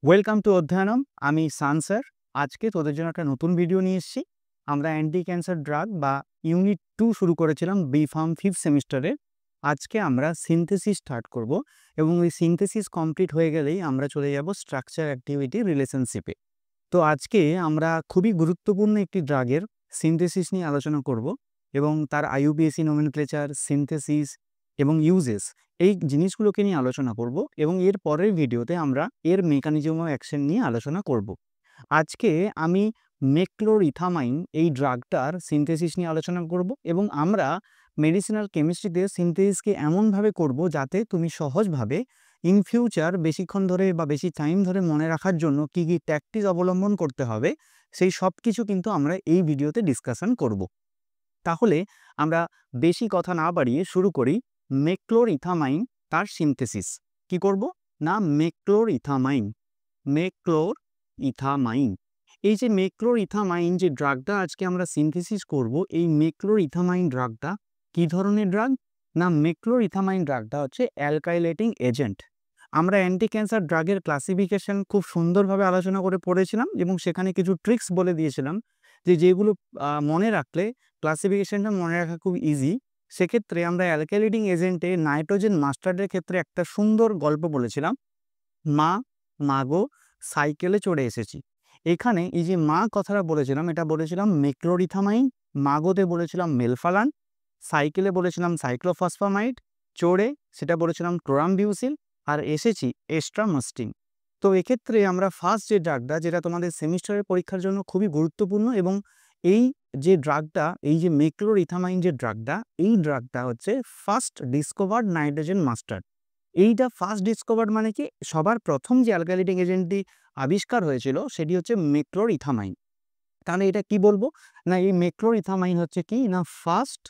Welcome to অধ্যয়নম। আমি সান sir. আজকে তোদের জন্য একটা নতুন ভিডিও নিয়ে এসেছি। আমরা অ্যান্টি ক্যান্সার ড্রাগ বা ইউনিট 2 শুরু করেছিলাম বি ফার্ম 5th সেমিস্টারে। আজকে আমরা সিনথেসিস স্টার্ট করব এবং এই সিনথেসিস কমপ্লিট হয়ে গেলেই আমরা চলে যাব স্ট্রাকচার অ্যাক্টিভিটি রিলেশনশিপে। তো আজকে আমরা খুবই গুরুত্বপূর্ণ একটি ড্রাগের সিনথেসিস নিয়ে আলোচনা করব এবং তার আইইউপিএসি নোমেনক্লেচার, সিনথেসিস এবং ইউজেস, এই জিনিসগুলোকে নিয়ে আলোচনা করব এবং এর পরের ভিডিওতে আমরা এর মেকানিজম অফ অ্যাকশন নিয়ে আলোচনা করব। আজকে আমি মেক্লোরিথামাইন এই ড্রাগটার সিনথেসিস নিয়ে আলোচনা করব এবং আমরা মেডিসিনাল কেমিস্ট্রিতে সিনথেসিসকে এমনভাবে করব যাতে তুমি সহজভাবে ইন ফিউচার বেশিক্ষণ ধরে বা বেশি টাইম ধরে মনে রাখার জন্য কি কি ট্যাকটিস অবলম্বন করতে হবে সেই সব কিছু কিন্তু আমরা এই ভিডিওতে ডিসকাশন করব। তাহলে আমরা বেশি কথা না বাড়িয়ে শুরু করি। মেক্লোরিথামাইন তার সিনথেসিস কি করব না, মেক্লোরিথামাইন এই যে মেক্লোরিথামাইন যে ড্রাগটা আজকে আমরা সিনথেসিস করব, এই মেক্লোরিথামাইন ড্রাগটা কি ধরনের ড্রাগ না, মেক্লোরিথামাইন ড্রাগটা হচ্ছে অ্যালকাইলেটিং এজেন্ট। আমরা অ্যান্টি ক্যান্সার ড্রাগের ক্লাসিফিকেশন খুব সুন্দরভাবে আলোচনা করে পড়েছিলাম এবং সেখানে কিছু ট্রিক্স বলে দিয়েছিলাম যেগুলো মনে রাখলে ক্লাসিফিকেশনটা মনে রাখা খুব ইজি। সেক্ষেত্রে আমরা অ্যালকাইলেটিং এজেন্টে নাইট্রোজেন মাস্টার্ডের ক্ষেত্রে একটা সুন্দর গল্প বলেছিলাম, মা মাগো সাইকেলে চড়ে এসেছি। এখানে এই যে মা কথাটা বলেছিলাম, এটা বলেছিলাম মেক্লোরিথামাইন, মাগোতে বলেছিলাম মেলফালান, সাইকেলে বলেছিলাম সাইক্লোফসফামাইড, চড়ে সেটা বলেছিলাম ক্লোরামবিউসিল, আর এসেছি এস্ট্রামাস্টিন। তো এক্ষেত্রে আমরা ফার্স্ট যে ড্রাগটা, যেটা তোমাদের সেমিস্টারের পরীক্ষার জন্য খুবই গুরুত্বপূর্ণ, এবং এই যে ড্রাগটা, এই যে মেক্লোরিথামাইন যে ড্রাগটা, এই ড্রাগটা হচ্ছে ফার্স্ট ডিসকভার্ড নাইট্রোজেন মাস্টার্ড। এইটা ফার্স্ট ডিসকভার্ড মানে কি, সবার প্রথম যে অ্যালকাইলেটিং এজেন্টটি আবিষ্কার হয়েছিল সেটি হচ্ছে মেক্লোরিথামাইন। তাহলে এটা কি বলবো না, এই মেক্লোরিথামাইন হচ্ছে কি না ফার্স্ট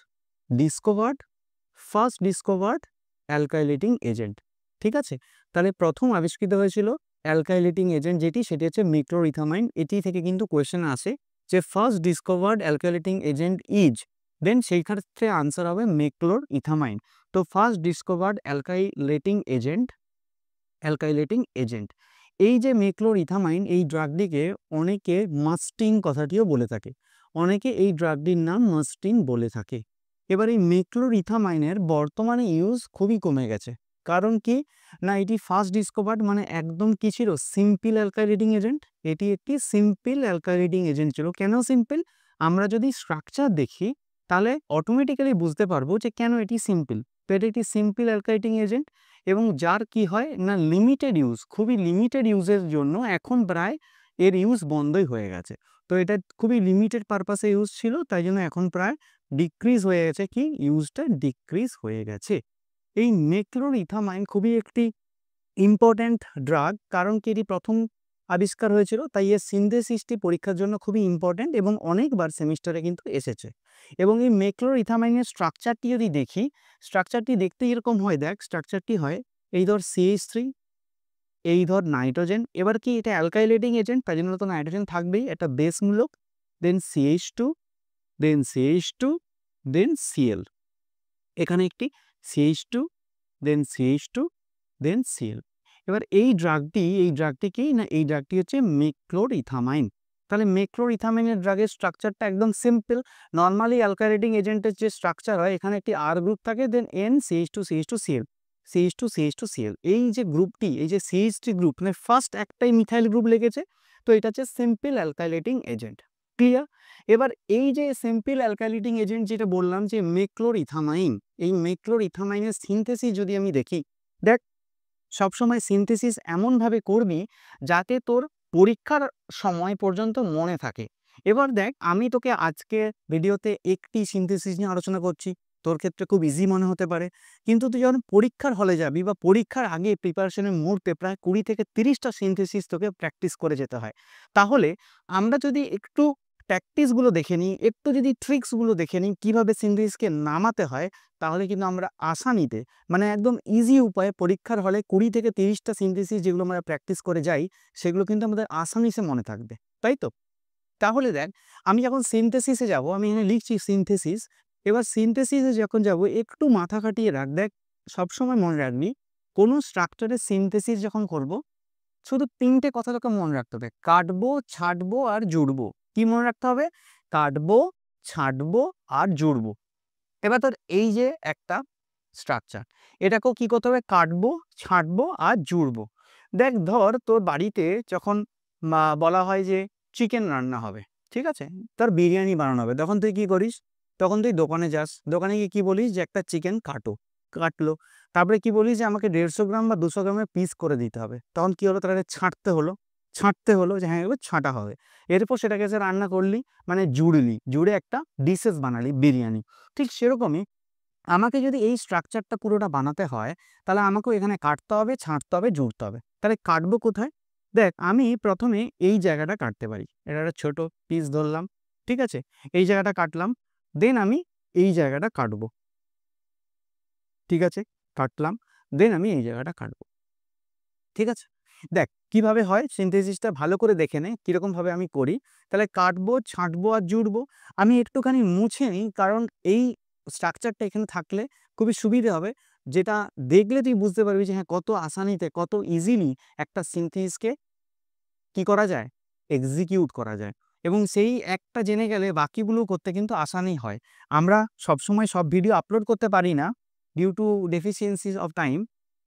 ডিসকভার্ড অ্যালকাইলেটিং এজেন্ট। ঠিক আছে, তাহলে প্রথম আবিষ্কৃত হয়েছিল অ্যালকাইলেটিং এজেন্ট যেটি, সেটি হচ্ছে মেক্লোরিথামাইন। এটি থেকে কিন্তু কোয়েশ্চেন আসে যে first discovered alkylating agent is, then সেই ক্ষেত্রে আনসার হবে মেক্লোরিথামাইন। তো ফার্স্ট ডিসকভার্ড অ্যালকাইলেটিং এজেন্ট এই যে মেক্লোরিথামাইন, এই ড্রাগটিকে অনেকে মাস্টিন কথাটিও বলে থাকে, অনেকে এই ড্রাগটির নাম মাস্টিন বলে থাকে। এবার এই মেক্লোরিথামাইনের বর্তমানে ইউজ খুবই কমে গেছে। কারণ কি না, এটি ফার্স্ট ডিসকভার্ড মানে একদম কি ছিল, সিম্পল অ্যালকাইলেটিং এজেন্ট। এটি একটি সিম্পল অ্যালকাইলেটিং এজেন্ট ছিল। কেন সিম্পল? আমরা যদি স্ট্রাকচার দেখি তাহলে অটোমেটিক্যালি বুঝতে পারবো যে কেন এটি সিম্পল। তো এটি একটি সিম্পল অ্যালকাইলেটিং এজেন্ট এবং যার কি হয় না, লিমিটেড ইউজ, খুবই লিমিটেড ইউজের জন্য এখন প্রায় এর ইউজ বন্ধই হয়ে গেছে। তো এটা খুবই লিমিটেড পারপাসে ইউজ ছিল, তাই জন্য এখন প্রায় ডিক্রিজ হয়ে গেছে, কি ইউজটা ডিক্রিজ হয়ে গেছে। এই মেক্লোরিথামাইন খুবই একটি ইম্পর্ট্যান্ট ড্রাগ, কারণ কি এটি প্রথম আবিষ্কার হয়েছিল, তাই এর সিনথেসিসটি পরীক্ষার জন্য খুবই ইম্পর্ট্যান্ট এবং অনেকবার সেমিস্টারে কিন্তু এসেছে। এবং এই মেক্লোরিথামাইনের স্ট্রাকচারটি যদি দেখি, স্ট্রাকচারটি দেখতে এরকম হয়, দেখ স্ট্রাকচারটি হয় এই ধর CH3, এই ধর নাইট্রোজেন। এবার কি এটা অ্যালকাইলেটিং এজেন্ট, তাই জন্য তো নাইট্রোজেন থাকবেই, একটা বেসমূলক, দেন CH2, দেন CH2, দেন Cl। এখানে একটি CH2, দেন CH2, দেন Cl। এবার এই ড্রাগটি কি না, এই ড্রাগটি হচ্ছে মেক্লোরিথামাইন। তাহলে মেক্লোরিথামাইনের ড্রাগের স্ট্রাকচারটা একদম সিম্পল। নর্মালি অ্যালকাইলেটিং এজেন্টের যে স্ট্রাকচার হয়, এখানে একটি R গ্রুপ থাকে, দেন N CH2 CH2 Cl, CH2 CH2 Cl। এই যে গ্রুপটি, এই যে CH3 গ্রুপ মানে ফার্স্ট একটাই মিথাইল গ্রুপ লেগেছে, তো এটা হচ্ছে সিম্পল অ্যালকাইলেটিং এজেন্ট। ক্লিয়ার? এবার এই যে সিম্পল অ্যালকাইলেটিং এজেন্ট যেটা বললাম যে মেক্লোরিথামাইন, এই মেক্লোরিথামাইনের সিনথেসিস যদি আমি দেখি, দেখ সবসময় সিনথেসিস এমনভাবে করবি যাতে তোর পরীক্ষার সময় পর্যন্ত মনে থাকে। এবার দেখ, আমি তোকে আজকে ভিডিওতে একটি সিনথেসিস নিয়ে আলোচনা করছি, তোর ক্ষেত্রে খুব ইজি মনে হতে পারে, কিন্তু তুই যখন পরীক্ষার হলে যাবি বা পরীক্ষার আগে প্রিপারেশনের মুহূর্তে প্রায় 20 থেকে 30টা সিনথেসিস তোকে প্র্যাকটিস করে যেতে হয়। তাহলে আমরা যদি একটু প্র্যাকটিসগুলো দেখে নিই, একটু যদি ট্রিক্সগুলো দেখে নিই কীভাবে সিনথেসিসকে নামাতে হয়, তাহলে কিন্তু আমরা আসানিতে মানে একদম ইজি উপায়ে পরীক্ষার হলে 20 থেকে 30টা সিনথেসিস যেগুলো আমরা প্র্যাকটিস করে যাই, সেগুলো কিন্তু আমাদের আসানিসে মনে থাকবে, তাই তো? তাহলে দেখ, আমি যখন সিনথেসিসে যাব, আমি এখানে লিখছি সিনথেসিস। এবার সিনথেসিসে যখন যাব, একটু মাথা খাটিয়ে রাখ। দেখ, সবসময় মনে রাখবি, কোনো স্ট্রাকচারের সিনথেসিস যখন করব, শুধু 3টে কথা তোকে মনে রাখতে হবে, কাটবো, ছাঁটবো আর জুড়বো। কি মনে রাখতে হবে? কাটবো, ছাঁটবো আর জুড়বো। এবার তোর এই যে একটা স্ট্রাকচার, এটাকেও কি করতে হবে? কাটবো, ছাঁটবো আর জুড়বো। দেখ ধর তোর বাড়িতে যখন বলা হয় যে চিকেন রান্না হবে, ঠিক আছে, তোর বিরিয়ানি বানানো হবে, তখন তুই কি করিস? তখন তুই দোকানে যাস, দোকানে গিয়ে কি বলিস? যে একটা চিকেন কাটো, কাটলো। তারপরে কি বলিস? যে আমাকে 150 গ্রাম বা 200 গ্রামের পিস করে দিতে হবে। তখন কি হলো? তাহলে ছাঁটতে হলো, ছাঁটতে হলো যে হ্যাঁ এবার ছাঁটা হবে। এরপর সেটাকে যে রান্না করলি, মানে জুড়লি, জুড়ে একটা ডিশেস বানালি, বিরিয়ানি। ঠিক সেরকমই আমাকে যদি এই স্ট্রাকচারটা পুরোটা বানাতে হয়, তাহলে আমাকেও এখানে কাটতে হবে, ছাঁটতে হবে, জুড়তে হবে। তাহলে কাটবো কোথায়? দেখ আমি প্রথমে এই জায়গাটা কাটতে পারি, এটা একটা ছোট পিস ধরলাম, ঠিক আছে, এই জায়গাটা কাটলাম। দেন আমি এই জায়গাটা কাটবো, ঠিক আছে, কাটলাম। দেন আমি এই জায়গাটা কাটবো, ঠিক আছে। দেখ কিভাবে হয় সিনথেসিসটা ভালো করে দেখে নে কিরকম ভাবে আমি করি। তাহলে কাটবো, ছাঁটবো আর জুড়বো। আমি একটুখানি মুছে নিই, কারণ এই স্ট্রাকচারটা এখানে থাকলে খুবই সুবিধে হবে, যেটা দেখলে তুই বুঝতে পারবি যে হ্যাঁ কত আসানিতে, কত ইজিলি একটা সিনথেসিসকে কি করা যায়, এক্সিকিউট করা যায়। এবং সেই একটা জেনে গেলে বাকিগুলো করতে কিন্তু আসানই হয়। আমরা সবসময় সব ভিডিও আপলোড করতে পারি না due to deficiencies of time.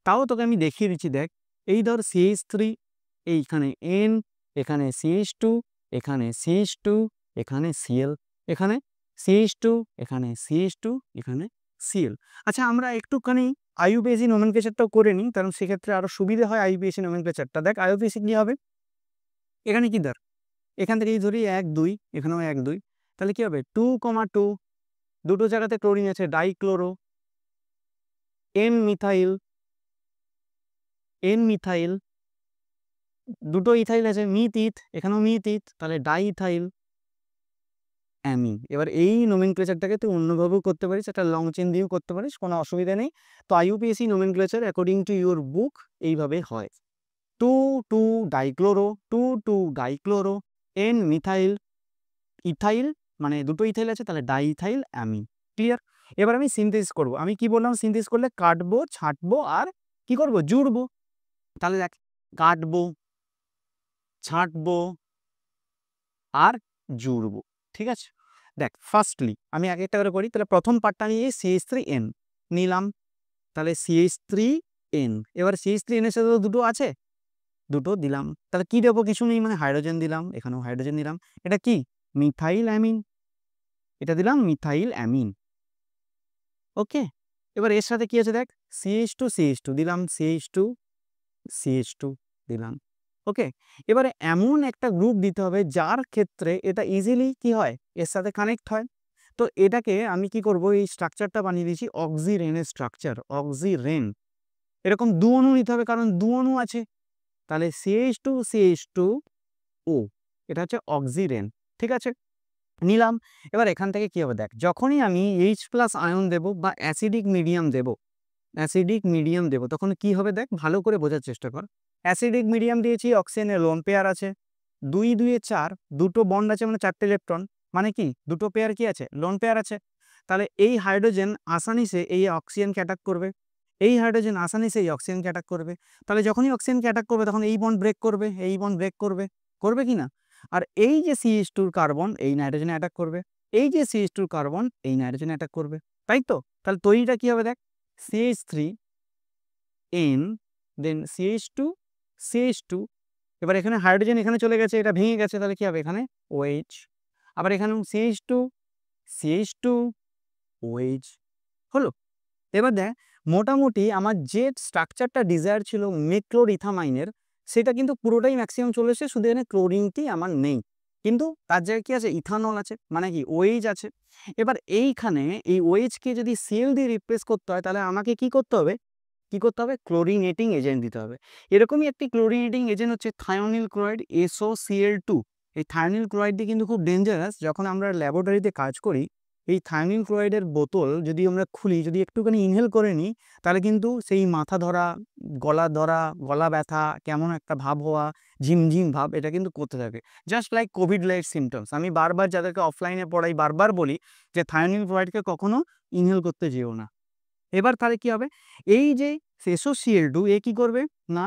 তাও তোকে আমি দেখিয়ে দিচ্ছি, দেখ এই ধর CH3, এইখানে N, এখানে CH2, এখানে CH2, এখানে Cl, এখানে CH2, এখানে CH2, এখানে Cl। আচ্ছা আমরা একটুখানি IUPAC নোমেনক্লেচারটাও করে নিই, কারণ সেক্ষেত্রে আরো সুবিধা হয় IUPAC নোমেনক্লেচারটা। দেখ IUPAC কি হবে? এখানে কি ধর, এখান থেকে ধরি 1 2, এখানেও 1 2, তাহলে কি হবে? 2, 2, দুটো জায়গাতে ক্লোরিন আছে, dichloro, N methyl, N methyl, দুটো ইথাইল আছে, মিথ, এখানেও মিথ, তাহলে ডাইথাইল অ্যামিন। এবার এই নোমেনক্লেচারটাকে তুই অন্যভাবেও করতে পারিস, একটা লং চেন দিয়েও করতে পারিস, কোনো অসুবিধা নেই। তো IUPAC nomenclature according to your book এইভাবে হয়। 2 2 dichloro, 2 2 dichloro, N methyl, ethyl, মানে দুটো ইথাইল আছে, তাহলে ডাইথাইল অ্যামিন। ক্লিয়ার? এবার আমি সিনথেসিস করব। আমি কি বললাম? সিনথেসিস করলে কাটবো, ছাঁটবো আর কি করব? জুড়বো। তাহলে দেখ কাটবো, ছাঁটবো আর জুড়বো, ঠিক আছে। দেখ ফার্স্টলি আমি আগে একটা করে করি। তাহলে প্রথম পার্টটা নিয়ে CH3N নিলাম, তাহলে CH3N। এবার CH3N এর সাথে তো দুটো আছে, দুটো দিলাম। তাহলে কি দেবো? কিছু নেই, মানে হাইড্রোজেন দিলাম, এখানেও হাইড্রোজেন দিলাম। এটা কি? মিথাইল অ্যামিন, এটা দিলাম মিথাইল অ্যামিন। ওকে। এবার এর সাথে কি আছে দেখ, CH2 CH2 দিলাম, CH2 CH2 দিলাম। ওকে। এবারে এমন একটা গ্রুপ দিতে হবে যার ক্ষেত্রে এটা ইজিলি কি হয়, এর সাথে কানেক্ট হয়। তো এটাকে আমি কি করব, এই স্ট্রাকচারটা বানিয়ে দিয়েছি অক্সিরেনের স্ট্রাকচার, অক্সিরেন। এরকম দু অণু নিতে হবে, কারণ দু অণু আছে। তাহলে CH2 CH2 O, এটা হচ্ছে অক্সিরেন, ঠিক আছে, নিলাম। এবার এখান থেকে কি হবে দেখ, যখনই আমি H+ আয়ন দেব বা অ্যাসিডিক মিডিয়াম দেব, অ্যাসিডিক মিডিয়াম দেব, তখন কি হবে দেখ, ভালো করে বোঝার চেষ্টা কর। অ্যাসিডিক মিডিয়াম দিয়েছি, অক্সিজেনের লোন পেয়ার আছে, 2 2 এ 4, দুটো বন্ড আছে মানে 4টে ইলেকট্রন, মানে কি দুটো পেয়ার কি আছে, লোন পেয়ার আছে। তাহলে এই হাইড্রোজেন আসানিসে এই অক্সিজেনকে অ্যাটাক করবে, এই হাইড্রোজেন আসানিসে এই অক্সিজেনকে অ্যাটাক করবে। তাহলে যখনই অক্সিজেনকে অ্যাটাক করবে তখন এই বন্ড ব্রেক করবে, এই বন্ড ব্রেক করবে, করবে কি না? আর এই যে CH2 কার্বন এই নাইট্রোজেনে অ্যাটাক করবে, এই যে CH2 কার্বন এই নাইট্রোজেনে অ্যাটাক করবে, তাই তো? তাহলে তৈরিটা কি হবে দেখ, CH3N, দেন CH2 CH2। এবার এখানে হাইড্রোজেন এখানে চলে গেছে, এটা ভেঙে গেছে, তাহলে কি হবে এখানে OH। আবার এখানে CH2 CH2 OH হলো। এবার দেখ মোটামুটি আমার যে স্ট্রাকচারটা ডিজায়ার ছিল মেক্লোরিথামাইনের, সেটা কিন্তু পুরোটাই ম্যাক্সিমাম চলে এসেছে, শুধু এখানে ক্লোরিনটি আমার নেই। কিন্তু তার জায়গায় কি আছে, ইথানল আছে, মানে কি OH আছে। এবার এইখানে এই OH কে যদি Cl দিয়ে রিপ্লেস করতে হয়, তাহলে আমাকে কি করতে হবে, কি করতে হবে, ক্লোরিনেটিং এজেন্ট দিতে হবে। এরকমই একটি ক্লোরিনেটিং এজেন্ট হচ্ছে থায়োনিল ক্লোরাইড, SOCl2। এই থায়োনিল ক্লোরাইডটি কিন্তু খুব ডেঞ্জারাস। যখন আমরা ল্যাবরেটরিতে কাজ করি, এই থায়োনিল ক্লোরাইডের বোতল যদি আমরা খুলি, যদি একটুখানি ইনহেল করে নিই, তাহলে কিন্তু সেই মাথা ধরা, গলা ব্যথা, কেমন একটা ভাব হওয়া, ঝিমঝিম ভাব, এটা কিন্তু করতে থাকে। Just like Covid like symptoms. আমি বারবার যাদেরকে অফলাইনে পড়াই বারবার বলি যে থায়োনিল ক্লোরাইডকে কখনো ইনহেল করতে যেও না। এবার তাহলে কি হবে, এই যে SOCl2 এ কি করবে না,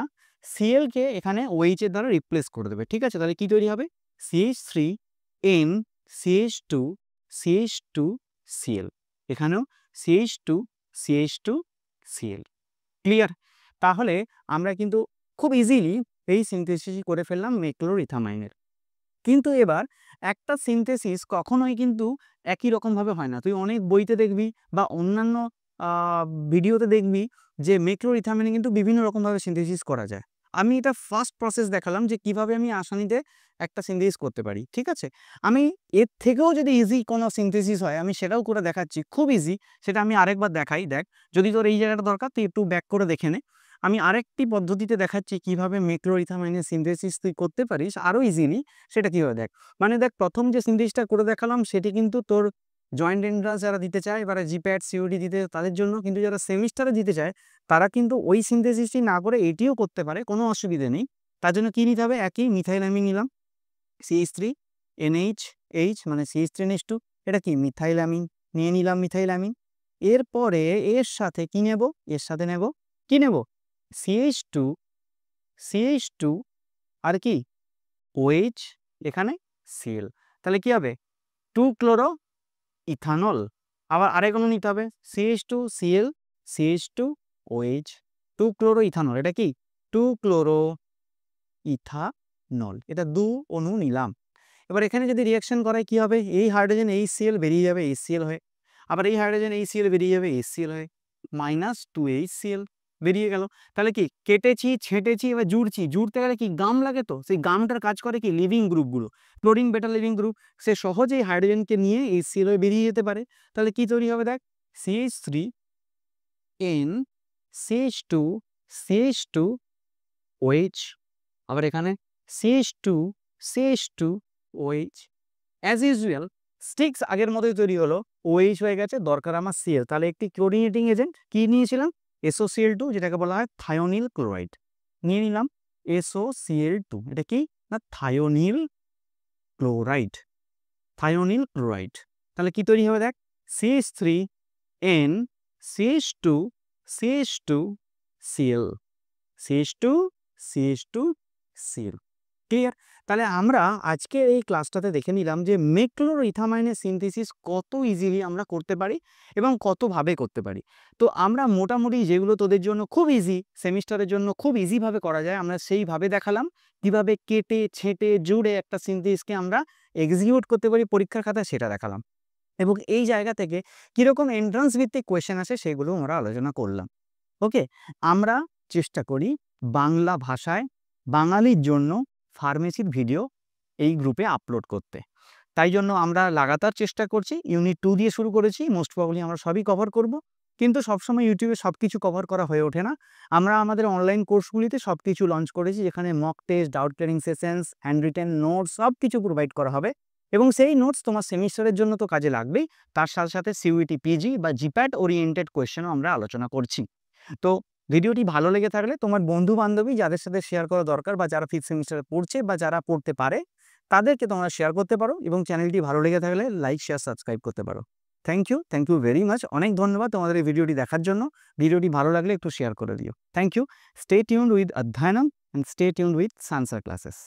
Cl কে এখানে OH এর দ্বারা রিপ্লেস করে দেবে, ঠিক আছে? তাহলে কি তৈরি হবে? CH3N CH2 CH2 Cl, এখানেও CH2 CH2 Cl। ক্লিয়ার? তাহলে আমরা কিন্তু খুব ইজিলি এই সিনথেসিস করে ফেললাম মেক্লোরিথামাইনের। কিন্তু এবার একটা সিনথেসিস কখনোই কিন্তু একই রকমভাবে হয় না। তুই অনেক বইতে দেখবি বা অন্যান্য ভিডিওতে দেখবি যে মেক্লোরিথামাইন কিন্তু বিভিন্ন রকমভাবে সিনথেসিস করা যায়। আমি এটা ফার্স্ট প্রসেস দেখালাম যে কিভাবে আমি আসানিতে একটা সিনথেসিস করতে পারি, ঠিক আছে? আমি এর থেকেও যদি ইজি কোনো সিনথেসিস হয় আমি সেটাও করে দেখাচ্ছি, খুব ইজি। সেটা আমি আরেকবার দেখাই, দেখ। যদি তোর এই জায়গাটা দরকার তুই একটু ব্যাক করে দেখে নে। আমি আরেকটি পদ্ধতিতে দেখাচ্ছি কিভাবে মেক্লোরিথামাইনের সিনথেসিস তুই করতে পারিস আরও ইজিলি। সেটা কিভাবে দেখ, মানে দেখ, প্রথম যে সিনথেসিসটা করে দেখালাম সেটি কিন্তু তোর জয়েন্ট এন্ট্রান্স যারা দিতে চায়, এবারে জিপ্যাট সিওডি দিতে তাদের জন্য, কিন্তু যারা সেমিস্টারে দিতে চায় তারা কিন্তু ওই সিনথেসিসটি না করে এটিও করতে পারে, কোনো অসুবিধে নেই। তার জন্য কি নিতে হবে? একই মিথাইলামিন নিলাম, CH3NH মানে CH3NH2, এটা কি মিথাইলামিন, নিয়ে নিলাম মিথাইলামিন। এরপরে এর সাথে কি নেব? এর সাথে নেব কি নেব? CH2 আর কি OH, এখানে Cl, তাহলে কি হবে? 2-ক্লোরো ইথানল। আবার আরেকগুলো নিতে হবে, CH2Cl CH2OH, 2-ক্লোরো ইথানল, এটা কি 2-ক্লোরো ইথানল, এটা 2 অণু নিলাম। এবার এখানে যদি রিঅ্যাকশন করায় কি হবে? এই হাইড্রোজেন HCl বেরিয়ে যাবে HCl হয়ে, আবার এই হাইড্রোজেন HCl বেরিয়ে যাবে HCl হয়ে, -2HCl বেরিয়ে গেল। তাহলে কি কেটেছি, ছেঁটেছি, এবার জুড়ছি। জুড়তে গেলে কি গাম লাগে, তো সেই গামটার কাজ করে কি লিভিং গ্রুপগুলো, ক্লোরিন বেটা লিভিং গ্রুপ, সে সহজেই হাইড্রোজেনকে নিয়ে HCl হয়ে বেরিয়ে যেতে পারে। তাহলে কি তৈরি হবে? দেখ, CH3N CH2 CH2OH, আবার এখানে CH2OH। অ্যাজ ইউজুয়াল স্টিক্স আগের মতোই তৈরি হলো, OH হয়ে গেছে, দরকার আমার Cl। তাহলে একটি ক্লোরিনেটিং এজেন্ট কি নিয়েছিলাম? SOCl2, যেটাকে বলা হয় থায়োনিল ক্লোরাইড, নিয়ে নিলাম SOCl2। এটা কি না থায়োনিল ক্লোরাইড, থায়োনিল ক্লোরাইড। তাহলে কি তৈরি হবে? দেখ, CH3N CH2 CH2Cl CH2Cl। Clear? তাহলে আমরা আজকে এই ক্লাসটাতে দেখে নিলাম যে মেক্লোরিথামাইনের সিনথেসিস কত ইজিলি আমরা করতে পারি এবং কতভাবে করতে পারি। তো আমরা মোটামুটি যেগুলো তোদের জন্য খুব ইজি, সেমিস্টারের জন্য খুব ইজিভাবে করা যায়, আমরা সেইভাবে দেখালাম। কিভাবে কেটে ছেঁটে জুড়ে একটা সিনথেসিসকে আমরা এক্সিকিউট করতে পারি পরীক্ষার খাতায়, সেটা দেখালাম। এবং এই জায়গা থেকে কীরকম এন্ট্রান্স ভিত্তিক কোয়েশ্চেন আসে সেগুলো আমরা আলোচনা করলাম। ওকে, আমরা চেষ্টা করি বাংলা ভাষায় বাঙালির জন্য ফার্মেসির ভিডিও এই গ্রুপে আপলোড করতে। তাই জন্য আমরা লাগাতার চেষ্টা করছি। ইউনিট 2 দিয়ে শুরু করেছি, মোস্ট প্রবাবলি আমরা সবই কভার করব, কিন্তু সবসময় ইউটিউবে সব কিছু কভার করা হয়ে ওঠে না। আমরা আমাদের অনলাইন কোর্সগুলিতে সব কিছু লঞ্চ করেছি, যেখানে mock test, doubt clearing sessions, hand written notes সব কিছু প্রোভাইড করা হবে। এবং সেই নোটস তোমার সেমিস্টারের জন্য তো কাজে লাগবেই, তার সাথে সাথে সিইউটি পিজি বা জিপ্যাট ওরিয়েন্টেড কোয়েশ্চেনও আমরা আলোচনা করছি। তো ভিডিওটি ভালো লেগে থাকলে তোমার বন্ধু বান্ধবী যাদের সাথে শেয়ার করা দরকার, বা যারা 5th সেমিস্টারে পড়ছে বা যারা পড়তে পারে, তাদেরকে তোমরা শেয়ার করতে পারো। এবং চ্যানেলটি ভালো লেগে থাকলে লাইক, শেয়ার, সাবস্ক্রাইব করতে পারো। Thank you very much. অনেক ধন্যবাদ তোমাদের এই ভিডিওটি দেখার জন্য। ভিডিওটি ভালো লাগলে একটু শেয়ার করে দিও। Thank you. Stay tuned with Adhyayanam and stay tuned with Sansar classes.